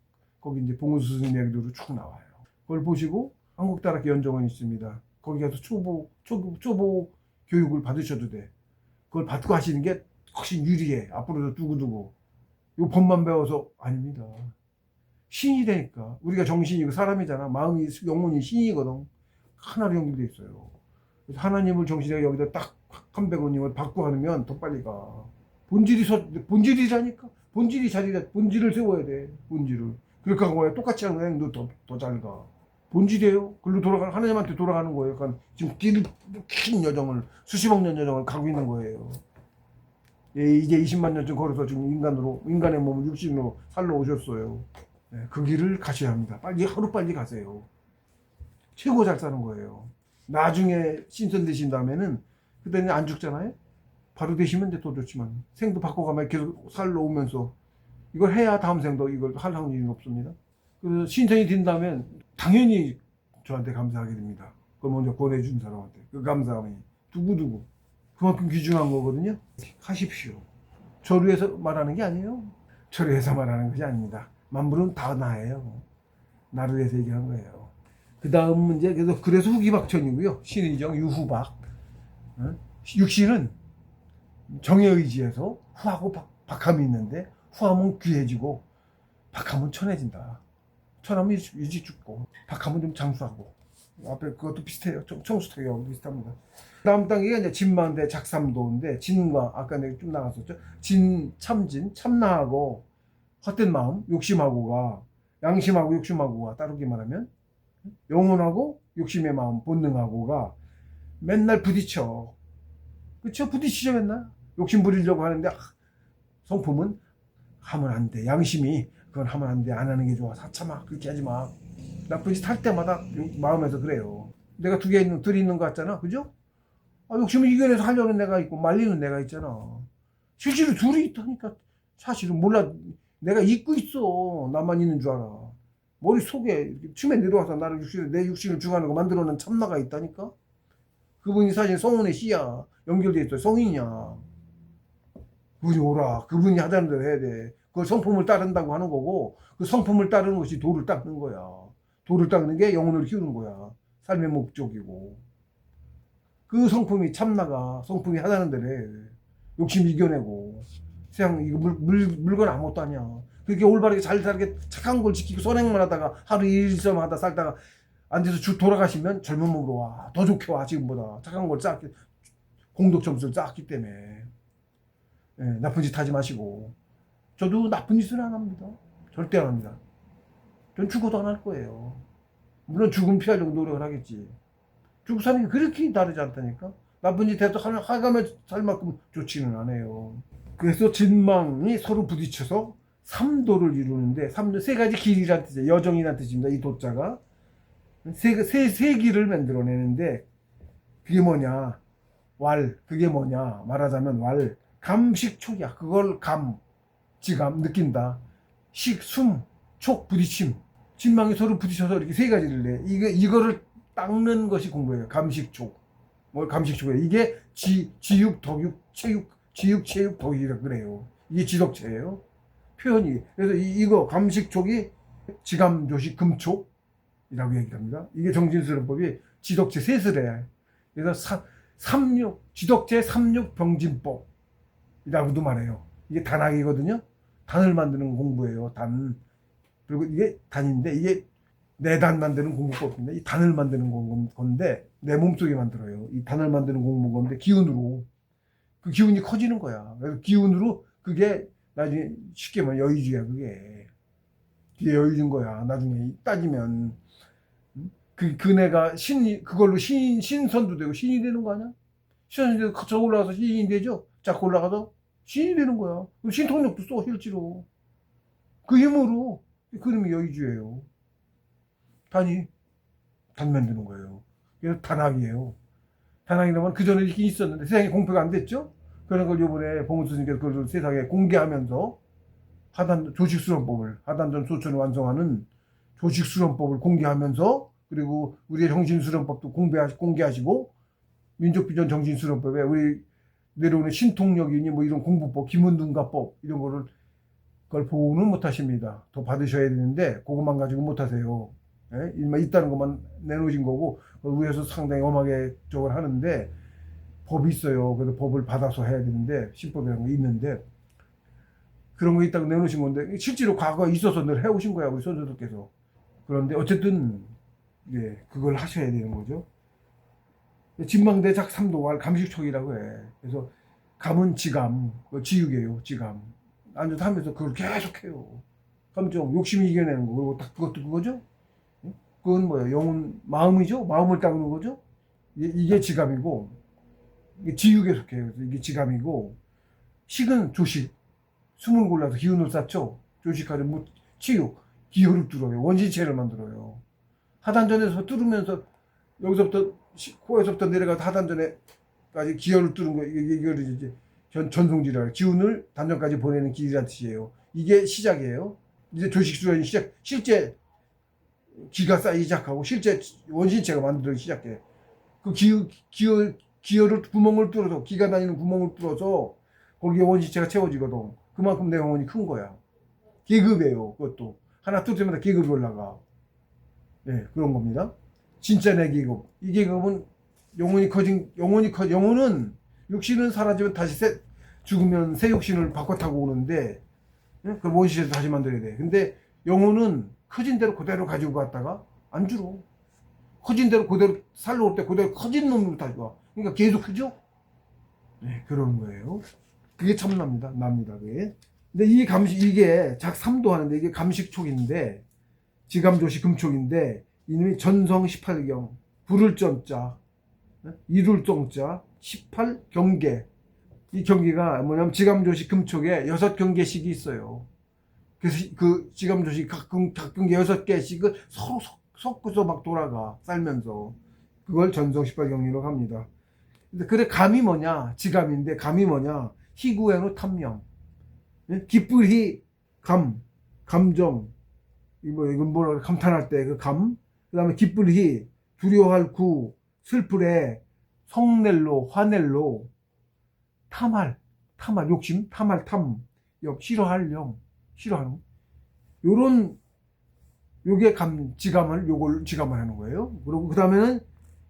거기 이제 봉은수 스님 얘기도 쭉 나와요. 그걸 보시고 한국다락계 연정원이 있습니다. 거기 가서 초보 교육을 받으셔도 돼. 그걸 받고 하시는 게 훨씬 유리해. 앞으로도 두고두고. 요 법만 배워서 아닙니다. 신이 되니까. 우리가 정신이고 사람이잖아. 마음이, 영혼이 신이거든. 하나로 연결돼 있어요. 그래서 하나님을 정신에 여기다 딱 300원님을 받고 하면 더 빨리 가. 본질이라니까. 본질을 세워야 돼. 본질을. 그렇게 하고 와야 똑같이 하는 거야. 너 더 잘 가. 본질이에요. 글로 하나님한테 돌아가는 거예요. 그러니까 지금 긴 여정을, 수십억 년 여정을 가고 있는 거예요. 예, 이제 20만 년쯤 걸어서 지금 인간의 몸을 육신으로 살러 오셨어요. 예, 그 길을 가셔야 합니다. 하루빨리 가세요. 최고 잘 사는 거예요. 나중에 신선 되신 다음에는, 그때는 안 죽잖아요? 바로 되시면 이제 더 좋지만, 생도 바꿔가면 계속 살러 오면서, 이걸 해야 다음 생도 이걸 할 확률이 없습니다. 그래서 신선이 된다면, 당연히 저한테 감사하게 됩니다. 그걸 먼저 권해준 사람한테. 그 감사함이. 두고두고. 그만큼 귀중한 거거든요. 하십시오. 저를 위해서 말하는 게 아니에요. 저를 위해서 말하는 것이 아닙니다. 만물은 다 나예요. 나를 위해서 얘기한 거예요. 그 다음 문제, 그래서 후기박천이고요. 신의정, 유후박. 육신은 정에 의지해서 후하고 박함이 있는데, 후하면 귀해지고, 박하면 천해진다. 천하면 일찍 죽고, 박하면 좀 장수하고. 앞에 그것도 비슷해요. 청수탁이하고 비슷합니다. 다음 단계가 이제 진마인데 작삼도인데, 진과, 아까 내가 좀 나갔었죠. 진, 참진, 참나하고, 헛된 마음, 욕심하고가, 양심하고 욕심하고가 따르게 말하면, 영혼하고 욕심의 마음, 본능하고가 맨날 부딪혀. 그쵸? 부딪히죠, 맨날. 욕심 부리려고 하는데, 성품은 하면 안 돼. 양심이, 그건 하면 안 돼. 안 하는 게 좋아. 사참아. 그렇게 하지 마. 나쁜 짓 할 때마다 마음에서 그래요. 내가 둘이 있는 것 같잖아. 그죠? 욕심을 이겨내서 하려는 내가 있고 말리는 내가 있잖아. 실제로 둘이 있다니까. 사실은 몰라. 내가 잊고 있어. 나만 있는 줄 알아. 머릿속에 춤에 내려와서 나를 내 육신을 주관하고 만들어낸 참나가 있다니까. 그분이 사실 성운의 씨야. 연결돼 있어. 성인이야. 그분이 오라. 그분이 하자는 대로 해야 돼. 그걸 성품을 따른다고 하는 거고, 그 성품을 따르는 것이 도를 닦는 거야. 도를 닦는 게 영혼을 키우는 거야. 삶의 목적이고. 그 성품이 참나가 성품이 하자는 대로 해. 욕심 이겨내고. 세상 이거 물건 아무것도 아니야. 그렇게 올바르게 잘 살게 착한 걸 지키고 선행만 하다가 하루 일점 하다 살다가 앉아서 돌아가시면 젊은 몸으로 와. 더 좋게 와. 지금보다. 착한 걸 쌓기, 공덕 점수를 쌓았기 때문에. 예, 나쁜 짓 하지 마시고. 저도 나쁜 짓은 안 합니다. 절대 안 합니다. 전 죽어도 안 할 거예요. 물론 죽음 피하려고 노력을 하겠지. 죽고 사는 게 그렇게 다르지 않다니까. 나쁜 짓 해도 하가며 살 만큼 좋지는 않아요. 그래서 진망이 서로 부딪혀서 삼도를 이루는데, 삼도 세 가지 길이란 뜻이에요. 여정이란 뜻입니다. 이 도자가 세 길을 만들어내는데, 그게 뭐냐? 그게 뭐냐? 말하자면 감식촉이야. 그걸 지감, 느낀다. 촉, 부딪힘. 진망이 서로 부딪혀서 이렇게 세 가지를 내. 이거를 닦는 것이 공부예요. 감식촉. 감식촉이에요. 이게 지육, 덕육, 체육, 덕육이라 그래요. 이게 지덕체예요. 표현이. 그래서 이거 감식촉이 지감조식, 금촉이라고 얘기합니다. 이게 정진수련법이 지덕체 셋을 해. 그래서 지덕체 삼육병진법이라고도 말해요. 이게 단학이거든요. 단을 만드는 공부예요. 그리고 이게 단인데, 이게 내단 만드는 공부법입니다. 이 단을 만드는 건데, 내 몸속에 만들어요. 이 단을 만드는 공부인데, 기운으로. 그 기운이 커지는 거야. 그래서 기운으로 그게 나중에 쉽게 말하면 여의주야, 그게. 그게 여의주인 거야. 나중에 따지면. 그네가 그걸로 신선도 되고 신이 되는 거 아니야? 신이 되고 저 올라가서 신이 되죠? 쫙 올라가서 신이 되는 거야. 신통력도 써, 실제로. 그 힘으로. 그놈이 여의주예요. 단 만드는 거예요. 그래서 단학이에요. 단학이라면 그전에 이렇게 있었는데 세상에 공표가 안 됐죠? 그런 걸 이번에 봉은 스님께서 그걸 세상에 공개하면서 조직수련법을, 하단전 소천을 완성하는 조직수련법을 공개하면서, 그리고 우리의 정신수련법도 공개하시고, 민족비전 정신수련법에 우리 내려오는 신통력이니 뭐 이런 공부법, 기문둔가법 이런 그걸 보고는 못 하십니다. 더 받으셔야 되는데 그것만 가지고 못 하세요. 예? 일만 있다는 것만 내놓으신 거고, 위에서 상당히 엄하게 저걸 하는데 법이 있어요. 그래서 법을 받아서 해야 되는데, 신법이라는 게 있는데, 그런 거 있다고 내놓으신 건데 실제로 과거에 있어서 늘 해오신 거야, 우리 선조들께서. 그런데 어쨌든 그걸 하셔야 되는 거죠. 진망대작 삼도왈 감식촉이라고 해. 그래서 감은 지감, 지육이에요. 지감. 앉아서 하면서 그걸 계속해요. 감정, 욕심이 이겨내는 거. 그리고 딱 그것도 그거죠. 그건 뭐예요? 영혼, 마음이죠. 마음을 닦는 거죠. 이게 지감이고, 이게 지육에 속해요. 이게 지감이고, 식은 조식. 숨을 골라서 기운을 쌓죠. 조식하죠. 치유, 기혈을 뚫어요. 원신체를 만들어요. 하단전에서 뚫으면서 여기서부터 코에서부터 내려가서 하단전에까지 기혈을 뚫은 거, 이걸 이제 전송지라 기운을 단전까지 보내는 길이란 뜻이에요. 이게 시작이에요. 이제 조식수련이 실제 기가 쌓이기 시작하고 실제 원신체가 만들기 시작해. 그 기혈을 구멍을 뚫어서, 기가 다니는 구멍을 뚫어서 거기에 원신체가 채워지거든. 그만큼 내 영혼이 큰 거야. 계급이에요. 그것도 하나 뚫을 때마다 계급이 올라가. 그런 겁니다. 진짜 내 계급. 이 계급은 영혼은 육신은 사라지면 다시 죽으면 새 육신을 바꿔 타고 오는데, 그 원시에서 다시 만들어야 돼. 근데 영혼은 커진 대로 그대로 가지고 갔다가 안 줄어. 커진 대로 그대로 살러 올 때 그대로 커진 놈으로 다시 와. 그러니까 계속 크죠? 그런 거예요. 그게 참납니다. 납니다. 그게. 근데 이게 작삼도 하는데 이게 감식촉인데, 지감조시 금촉인데, 이놈이 전성 18경, 부를 점자, 이룰 정자, 18경계. 이 경계가 뭐냐면 지감조시 금촉에 6경계씩이 있어요. 그래서 그 지감조시 각 경계 6개씩을 서로 섞어서 막 돌아가, 살면서. 그걸 전성 18경리라고 합니다. 그래, 감이 뭐냐? 지감인데, 감이 뭐냐? 희구에노 탐명. 예? 기쁘리, 감정. 이건 뭐라, 감탄할 때 그 감. 그 다음에 기쁘리, 두려워할 구, 슬프래, 성낼로, 화낼로, 탐할, 욕심, 탐할, 싫어할 영, 싫어하는. 요런, 요게 지감을, 요걸 지감을 하는 거예요. 그리고 그 다음에는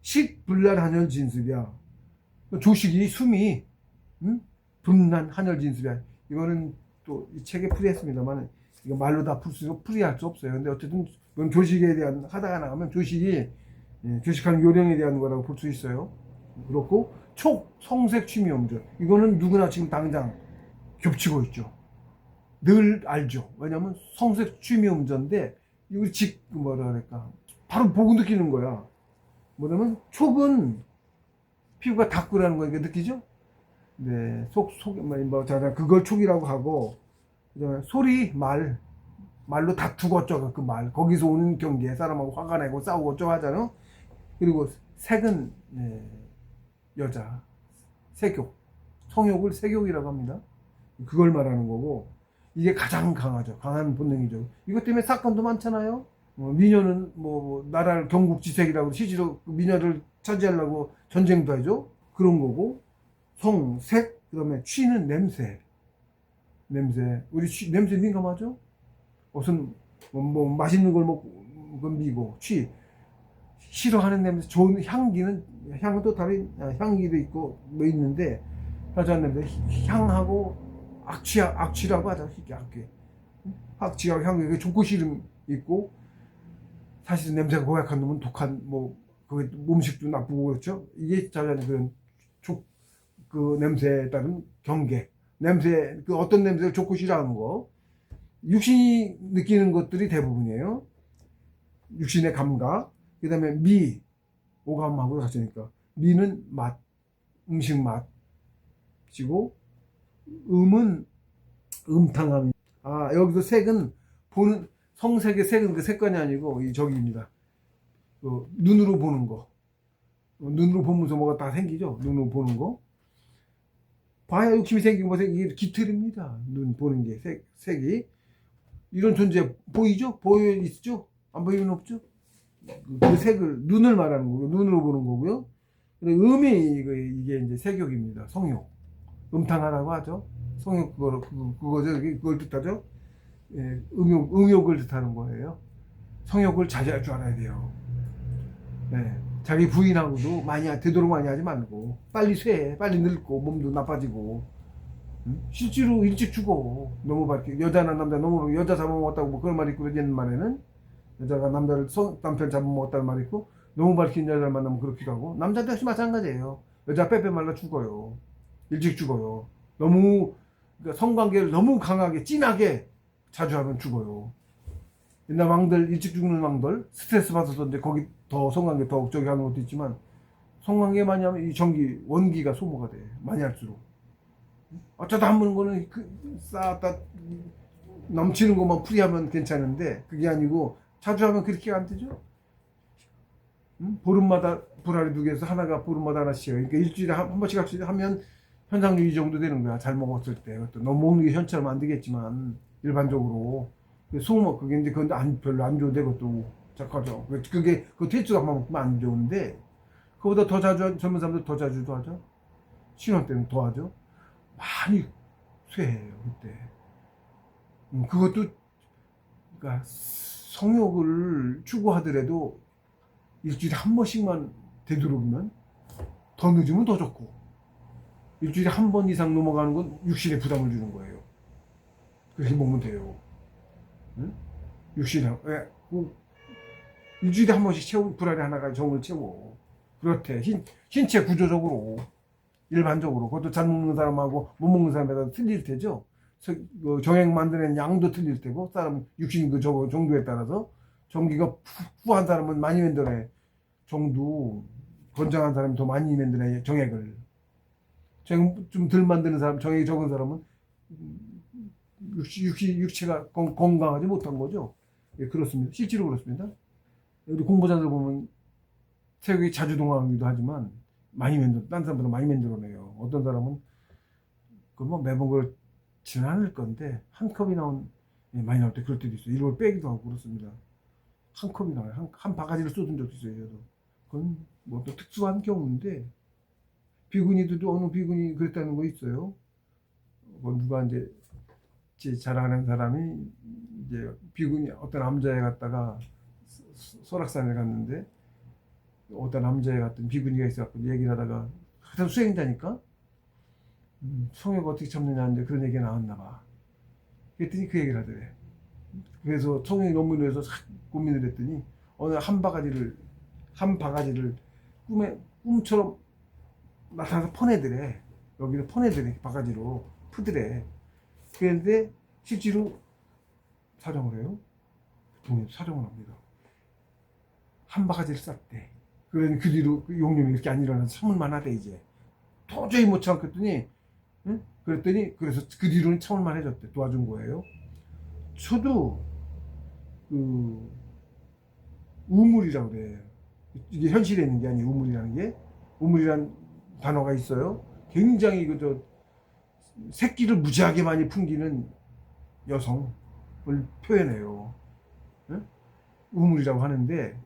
식불난 한열 진습이야. 조식이, 숨이, 분난 한열 진습이야. 이거는 또 이 책에 풀이했습니다만, 이거 말로 다 풀이할 수 없어요. 근데 어쨌든, 이건 조식에 대한, 하다가 나가면 조식이, 조식하는 요령에 대한 거라고 볼 수 있어요. 그렇고, 성색, 취미, 음주. 이거는 누구나 지금 당장 겹치고 있죠. 늘 알죠. 왜냐면 성색, 취미, 음주인데, 이거 뭐라 그럴까. 바로 보고 느끼는 거야. 뭐냐면, 촉은 피부가 닦으라는 거, 이게 느끼죠? 네, 그걸 촉이라고 하고, 그다음에 소리, 말로 다투고 어쩌고 그 말, 거기서 오는 경계에 사람하고 화가 내고 싸우고 어쩌고 하잖아. 그리고 색은, 여자, 색욕, 성욕을 색욕이라고 합니다. 그걸 말하는 거고, 이게 가장 강하죠. 강한 본능이죠. 이것 때문에 사건도 많잖아요. 미녀는 나라를 경국지색이라고 시지로 미녀를 차지하려고 전쟁도 하죠. 그런 거고, 색, 그 다음에 취는 냄새. 우리 냄새 민감하죠? 무슨, 맛있는 걸 먹고, 미고, 싫어하는 냄새, 좋은 향도 다른, 향기도 있고, 있는데, 하자는 냄새, 향하고, 악취라고 하죠, 악취하고 향기, 좋고 싫음 있고, 사실 냄새가 고약한 놈은 독한, 그게 음식도 나쁘고 그렇죠? 이게 자자는 그 냄새에 따른 경계. 어떤 냄새를 좋고 싫어하는 거. 육신이 느끼는 것들이 대부분이에요. 육신의 감각. 그 다음에 오감하고 같으니까. 미는 맛, 음식 맛이고, 음은 음탕함. 여기서 색은 성색의 색은 그 색깔이 아니고, 저기입니다. 눈으로 보는 거. 눈으로 보면서 뭐가 다 생기죠? 눈으로 보는 거. 봐야 욕심이 생기고 이게 깃털입니다. 눈 보는 게 색이 이런 존재 보이죠? 있죠? 안 보이면 없죠? 그 색을 눈을 말하는 거고요. 눈으로 보는 거고요. 근데 이게 이제 색욕입니다. 성욕. 음탕하다고 하죠. 성욕 그걸 뜻하죠. 예, 음욕을 뜻하는 거예요. 성욕을 자제할 줄 알아야 돼요. 네. 자기 부인하고도 되도록 많이 하지 말고 빨리 빨리 늙고 몸도 나빠지고 실제로 일찍 죽어. 너무 밝게 여자나 남자 너무 여자 잡아먹었다고 그런 말 있고 그러는 말에는 여자가 남편 잡아먹었다는 말이 있고 너무 밝힌 여자를 만나면 그렇기도 하고 남자도 역시 마찬가지예요. 여자 빼빼 말라 죽어요. 일찍 죽어요. 너무 그러니까 성관계를 너무 강하게 진하게 자주 하면 죽어요. 옛날 왕들 일찍 죽는 왕들 스트레스 받아서 이제 거기 더 성관계 더 저기 하는 것도 있지만 성관계 많이 하면 이 원기가 소모가 돼. 많이 할수록 어쩌다 한 거는 쌓았다 넘치는 것만 풀이하면 괜찮은데 그게 아니고 자주 하면 그렇게 안 되죠. 보름마다 불알이 2개에서 하나가 보름마다 하나씩 해요. 그러니까 일주일에 한 번씩 하면 현상률 이 정도 되는 거야. 잘 먹었을 때. 너무 먹는 게 현처럼 안 되겠지만 일반적으로 그게 이제 별로 안 좋은데 그것도 작하죠. 그 대추값만 먹으면 안 좋은데 그보다 더 자주 젊은 사람들 더 자주도 하죠. 신혼 때는 더 하죠. 많이 쇠해요 그때. 그것도 그러니까 성욕을 추구하더라도 일주일에 한 번씩만 되도록이면 더 늦으면 더 좋고 일주일에 한 번 이상 넘어가는 건 육신에 부담을 주는 거예요. 그렇게 먹으면 돼요. 응? 일주일에 한 번씩 불알이 하나가 정을 채워. 그렇대. 신체 구조적으로 일반적으로 그것도 잘 먹는 사람하고 못 먹는 사람에 따라 틀릴 테죠. 정액 만드는 양도 틀릴 테고 사람 육신 그 정도에 따라서 전기가 후한 사람은 많이 만드네. 정도 건장한 사람이 더 많이 만드네 정액을. 좀 덜 만드는 사람, 정액이 적은 사람은 육체가 건강하지 못한 거죠. 예, 그렇습니다. 실제로 그렇습니다. 우리 공부자들 보면 세력이 자주 동하기도 하지만 많이 딴 사람보다 많이 만들어내요. 어떤 사람은 그 뭐 매번 그렇지는 않을 건데 한 컵이 많이 나올 때 그럴 때도 있어요. 이걸 빼기도 하고 그렇습니다. 한 컵이 나와요. 한 바가지를 쏟은 적도 있어요. 저도. 그건 뭐 또 특수한 경우인데 비구니도 어느 비구니 그랬다는 거 있어요. 뭐 누가 이제 잘 아는 사람이 이제 비구니 어떤 남자애 갔다가 설악산에 갔는데 어떤 남자애 같은 비구니가 있어갖고 얘기를 하다가 하여튼 수행자니까 성욕 어떻게 참느냐는데 그런 얘기가 나왔나 봐. 그랬더니 그 얘기를 하더래. 그래서 성형 논문을 해서 고민을 했더니 어느 한 바가지를 꿈처럼 나타나서 퍼내더래. 여기를 퍼내더래. 바가지로 푸더래. 그런데 실제로 사령을 해요. 동네에서 사령을 합니다. 한 바가지를 쌌대. 그러니 그 뒤로 그 용념이 이렇게 안 일어나서 참을만 하대 이제. 도저히 못 참겠더니 응? 그랬더니 그래서 그 뒤로는 참을만 해졌대. 도와준 거예요. 저도 그 우물이라고 그래. 이게 현실에 있는 게 아니에요. 우물이라는 게. 우물이라는 단어가 있어요. 굉장히 그저 새끼를 무지하게 많이 풍기는 여성을 표현해요. 네? 우물이라고 하는데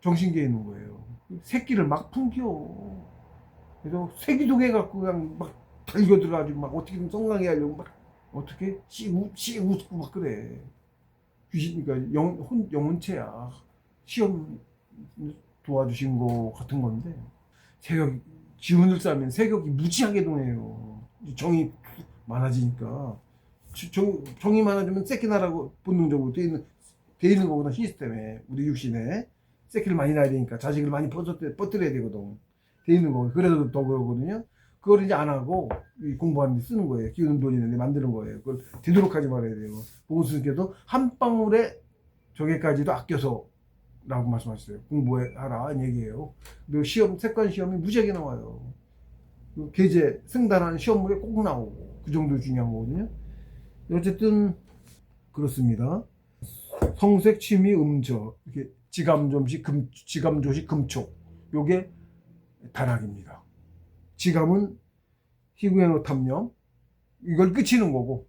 정신계에 있는 거예요. 새끼를 막 풍겨. 그래서 쇠기둥해 갖고 그냥 막 달겨 들어가지고 막 어떻게든 성강해 하려고 막 어떻게 씩 웃고 막 그래. 귀신, 그러니까 영혼체야. 시험 도와주신 거 같은 건데 세력 기운을 쌓으면 세력이 무지하게 동해요. 정이 많아지니까 정이 많아지면 새끼나라고 본능적으로 돼 있는 거구나. 시스템에 우리 육신에 새끼를 많이 낳아야 되니까 자식을 많이 퍼뜨려야 되거든. 돼 있는 거고 그래서 더 그러거든요. 그걸 이제 안 하고 공부하는 데 쓰는 거예요. 기운 돌리는 데 만드는 거예요. 그걸 되도록 하지 말아야 돼요. 보고스님께도 한 방울의 저게까지도 아껴서 라고 말씀하셨어요. 공부하라 얘기예요. 그리고 색관 시험이 무지하게 나와요. 그 계제 승단하는 시험물에 꼭 나오고 그 정도 중요한 거거든요. 어쨌든 그렇습니다. 성색, 취미, 음저 이렇게 지감조시, 금촉 요게 단학입니다. 지감은 희구행로 탐념 이걸 그치는 거고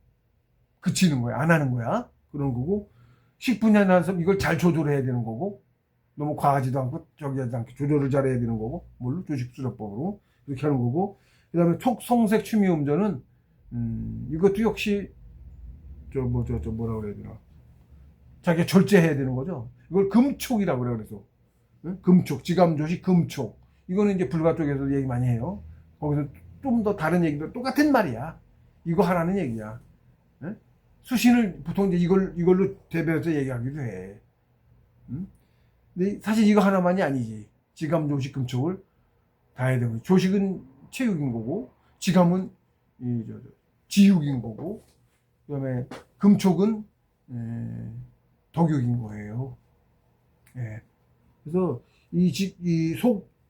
그치는 거야. 안 하는 거야. 그런 거고 식분야 나서 이걸 잘 조절해야 되는 거고 너무 과하지도 않고 저기 하지 않게 조절을 잘해야 되는 거고 물론 조식수조법으로 이렇게 하는 거고 그 다음에 촉성색 취미음저는 이것도 역시 뭐라 그래야 되나 자기가 절제해야 되는 거죠. 이걸 금촉이라고 그래. 그래서 응? 금촉 지감조시 금촉 이거는 이제 불가 쪽에서 얘기 많이 해요. 거기서 좀 더 다른 얘기도 똑같은 말이야. 이거 하라는 얘기야. 응? 수신을 보통 이제 이걸로 대변해서 얘기하기도 해. 응? 근데 사실 이거 하나만이 아니지. 지감, 조식, 금촉을 다 해야 되고 조식은 체육인 거고 지감은 지육인 거고 그다음에 금촉은 덕육인 거예요. 예. 그래서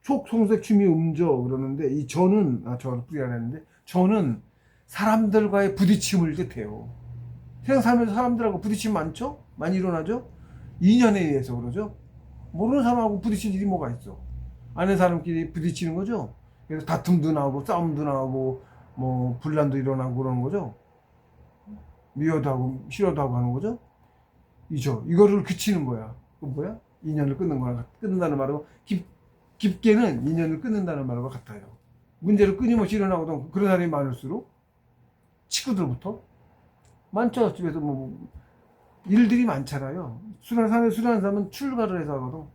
촉, 성색, 취미, 음저 그러는데 이 저는 저를 뿌리 안 했는데 저는 사람들과의 부딪힘을 뜻해요. 세상 살면서 사람들하고 부딪힘 많죠? 많이 일어나죠? 인연에 의해서 그러죠? 모르는 사람하고 부딪힐 일이 뭐가 있어? 아는 사람끼리 부딪히는 거죠? 그래서 다툼도 나오고 싸움도 나오고 뭐 분란도 일어나고 그러는 거죠? 미워도 하고 싫어도 하고 하는 거죠? 이거를 그치는 거야. 그 뭐야? 인연을 끊는 거야. 끊는다는 말하고 깊게는 인연을 끊는다는 말과 같아요. 문제를 끊임없이 일어나거든. 그런 사람이 많을수록 친구들부터 많죠. 집에서 뭐 일들이 많잖아요. 술하는 사람은 출가를 해서 하거든.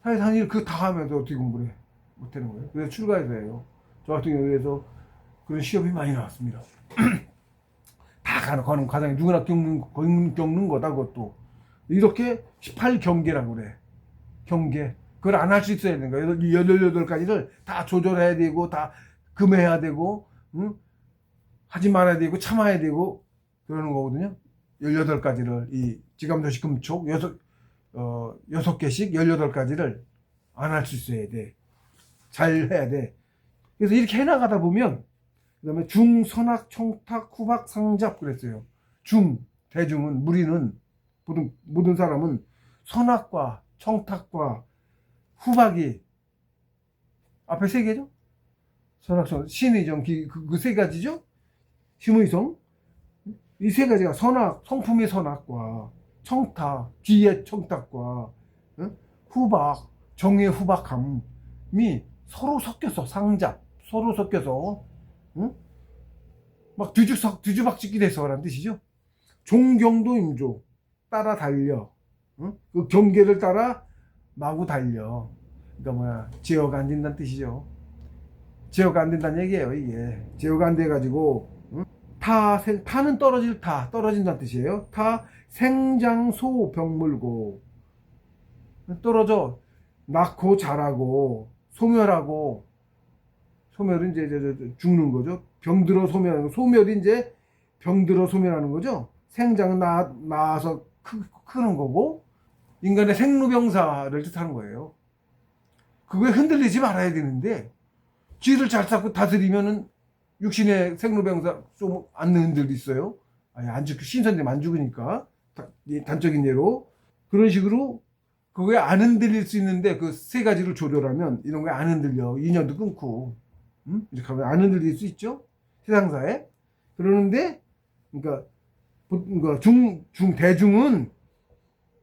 사회에서 하는 일 그거 다 하면서 어떻게 공부를 해? 못하는 거예요. 그래서 출가해서 해요. 저 같은 경우에서 그런 시험이 많이 나왔습니다. 다 가는 과정이 누구나 겪는 거다. 그것도 이렇게 18경계라고 그래. 경계 그걸 안 할 수 있어야 되는 거예요. 18가지를 다 조절해야 되고 다 금해야 되고 응? 하지 말아야 되고 참아야 되고 그러는 거거든요. 18가지를 이 지감조식 금촉 6개씩 18가지를 안 할 수 있어야 돼. 잘 해야 돼. 그래서 이렇게 해나가다 보면 그 다음에 중, 선악, 청탁, 후박, 상잡 그랬어요. 대중은 무리는 모든 사람은 선악과 청탁과 후박이 앞에 세 개죠? 선악성, 신의정, 그 세 가지죠? 심의성. 이 세 가지가 선악, 성품의 선악과 청탁, 뒤의 청탁과 후박, 정의 후박함이 서로 섞여서 상잡, 서로 섞여서 응? 막 뒤죽박죽이 돼서라는 뜻이죠. 종경도 임조, 따라 달려, 응? 그 경계를 따라 마구 달려. 그러니까 뭐야, 제어가 안 된다는 뜻이죠. 제어가 안 된다는 얘기예요, 이게. 제어가 안 돼가지고, 응? 타는 떨어질 떨어진다는 뜻이에요. 타, 생장소 병물고, 떨어져, 낳고 자라고, 소멸하고, 소멸은 이제 죽는 거죠. 병들어 소멸하는 거. 소멸이 이제 병들어 소멸하는 거죠. 생장은 낳아서 크는 거고, 인간의 생로병사를 뜻하는 거예요. 그거에 흔들리지 말아야 되는데, 쥐를 잘 잡고 다스리면은 육신의 생로병사 좀 안 흔들리 있어요. 아니, 안 죽고, 신선되면 안 죽으니까. 단적인 예로. 그런 식으로, 그거에 안 흔들릴 수 있는데, 그 세 가지를 조절하면, 이런 거에 안 흔들려. 인연도 끊고, 이렇게 하면 안 흔들릴 수 있죠? 세상사에. 그러는데, 그러니까, 대중은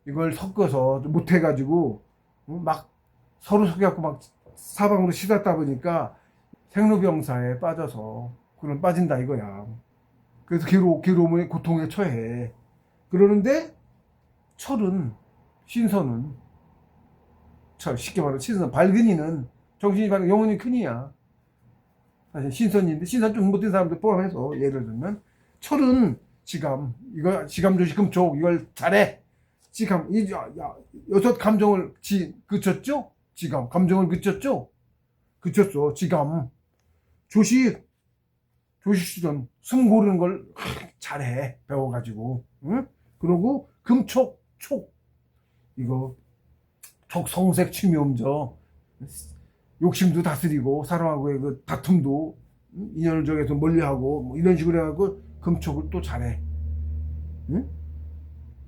이걸 섞어서 못해가지고, 막 서로 섞여갖고 막 사방으로 시달다 보니까 생로병사에 빠져서, 그런 빠진다 이거야. 그래서 괴로움의 고통에 처해. 그러는데, 신선은, 쉽게 말하면 신선, 밝은이는, 정신이 밝은 영혼이 큰이야. 사실 신선인데, 신선 좀 못된 사람들 포함해서, 예를 들면, 철은 이거, 지감, 조시, 금촉, 이걸 잘해. 여섯 감정을 그쳤죠? 감정을 그쳤죠? 그쳤어, 조식수전, 숨 고르는 걸 잘해. 배워가지고, 응? 그러고, 촉. 이거, 성색 취미엄저, 욕심도 다스리고, 사람하고의 그 다툼도, 인연을 정해서 멀리하고, 뭐 이런 식으로 해갖고, 금촉을 또 잘해. 응?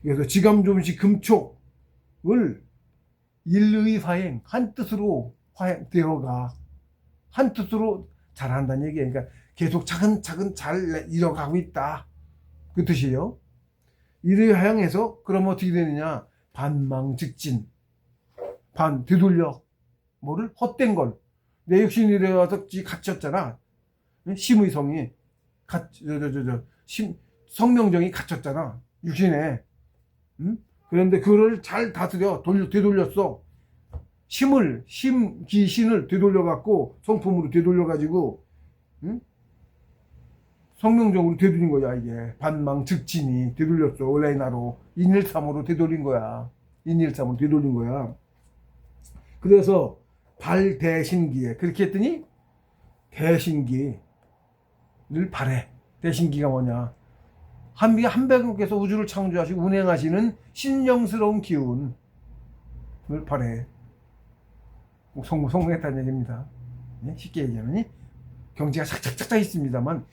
그래서 지감조식 금촉을 일의 화행, 한 뜻으로 되어가, 한 뜻으로 잘한다는 얘기예요. 그러니까 계속 차근차근 잘 이뤄가고 있다. 그 뜻이에요. 일의 화행에서 그럼 어떻게 되느냐? 반망즉진. 되돌려. 뭐를? 헛된 걸. 내 육신이 되어서 갇혔잖아. 심의성이, 성명정이 갇혔잖아. 육신에. 그런데 그거를 잘 다스려. 되돌렸어. 귀신을 되돌려갖고, 성품으로 되돌려가지고, 성명적으로 되돌린 거야, 이게. 반망즉진이 되돌렸어. 원래 나로. 인일삼으로 되돌린 거야. 그래서, 발대신기에. 그렇게 했더니, 대신기를 발해. 대신기가 뭐냐. 한백님께서 우주를 창조하시고 운행하시는 신령스러운 기운을 발해. 성공했다는 얘기입니다. 쉽게 얘기하면 경지가 착착착착 있습니다만